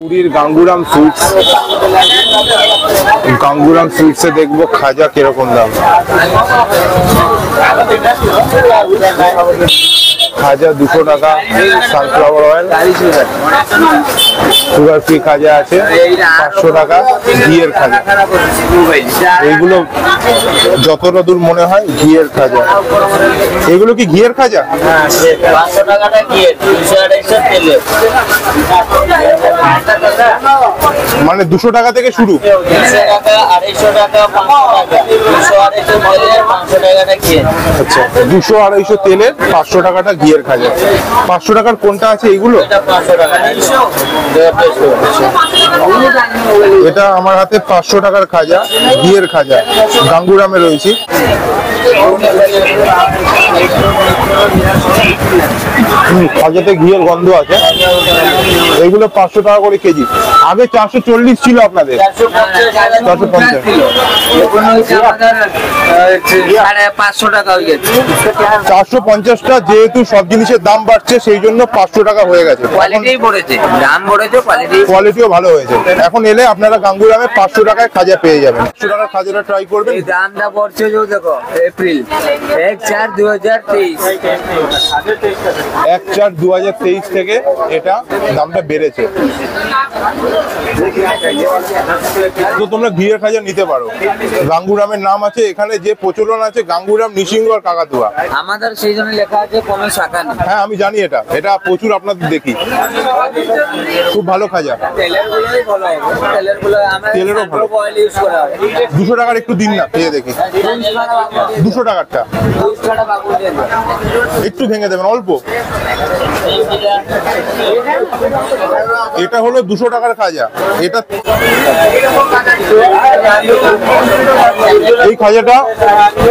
পুরীর গাঙ্গুরাম সুইটস, গাঙ্গুরাম সুইটসে দেখবো খাজা কিরকম দাম। খাজা 200 টাকা, সানফ্লাওয়ার অয়েল, সুগার ফ্রি খাজা আছে 500 টাকা, ঘিয়ের খাজা। এইগুলো যতটা দূর মনে হয় ঘিয়ের খাজা। এগুলো কি ঘিয়ের খাজা? মানে 200 টাকা থেকে শুরু। 200-250 তেলের, 500 টাকাটা ঘিয়ের খাজা। 500 টাকার কোনটা আছে এইগুলো? এটা আমার হাতে 500 টাকার খাজা, ঘিয়ের খাজা, গাঙ্গুরামে রয়েছে। খাজাতে ঘিয়ের গন্ধ আছে। এইগুলো 500 টাকা করে কেজি। আগে 440 ছিল আপনাদের, 450। 450টা যেহেতু সব জিনিসের দাম বাড়ছে সেই জন্য 500 টাকা হয়ে গেছে। কোয়ালিটিও ভালো হয়েছে। এখন এলে আপনারা গাঙ্গুরামে 500 টাকায় খাজা পেয়ে যাবেন। 500 টাকার খাজাটা ট্রাই করবেন। দামটা পড়ছে দেখো, এপ্রিল 1/4/2023, 1/4/2023 থেকে এটা দামটা বেড়েছে। তো তোমরা ঘিয়ের খাজা নিতে পারো। গাঙ্গুরামের নাম আছে এখানে, যে প্রচলন আছে গাঙ্গুরাম, নিসিংহ আর কাকাতুয়া। আমাদের সেই জন্য লেখা আছে কোনো শাখা নেই। হ্যাঁ আমি জানি, এটা প্রচুর আপনাদের দেখি। খুব ভালো খাজা। তেলেরও ভালো। 200 টাকার একটু দিন না, খেয়ে দেখি। 200 টাকারটা একটু ভেঙে দেবেন অল্প। এটা হলো 200 টাকার খাজা। এটা এই খাজাটা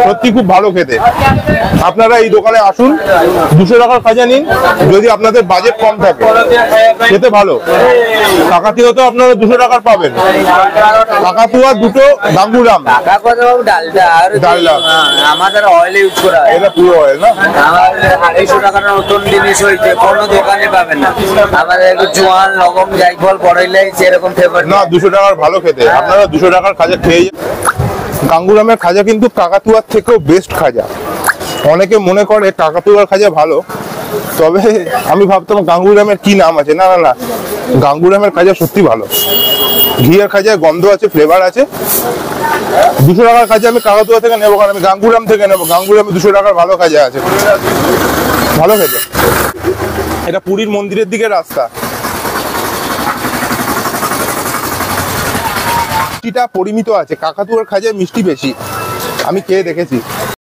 সত্যি খুব ভালো খেতে। আপনারা এই দোকানে আসুন, 200 টাকার খাজা নিন। যদি আপনাদের বাজেট কম থাকে, খেতে ভালো। কাকাতুয়াতেও আপনারা 200 টাকার পাবেন। কাকাতুয়া দুটো, গাঙ্গুরাম ডালডা। আমাদের অয়েল ইউজ করা হয়। এটা পুরো অয়েল না? আমাদের 250 টাকার নতুন জিনিস হয়েছে, কোনো দোকানে পাবেন না। আমাদের জোয়ান, লবঙ্গ, জায়ফল পড়াইলে সেরকম ফেভার না। 200 টাকার ভালো খেতে। আপনারা 200 টাকার খাজা খেয়ে যান। গাঙ্গুরামের খাজা কিন্তু কাকাতুয়ার থেকেও বেস্ট খাজা। অনেকে মনে করে কাকাতুয়ার খাজা ভালো, তবে আমি ভাবতাম গাঙ্গুরামের কি নাম আছে। না না না, গাঙ্গুরামের খাজা সত্যি ভালো। ঘিয়ের খাজায় গন্ধ আছে, ফ্লেভার আছে। 200 টাকার খাজা আমি কাকাতুয়া থেকে নেবো, কারণ আমি গাঙ্গুরাম থেকে নেবো। গাঙ্গুরামে 200 টাকার ভালো খাজা আছে, ভালো খেতে। এটা পুরীর মন্দিরের দিকে রাস্তা। মিষ্টিটা পরিমিত আছে, কাকাতুয়ার খাজায় মিষ্টি বেশি, আমি খেয়ে দেখেছি।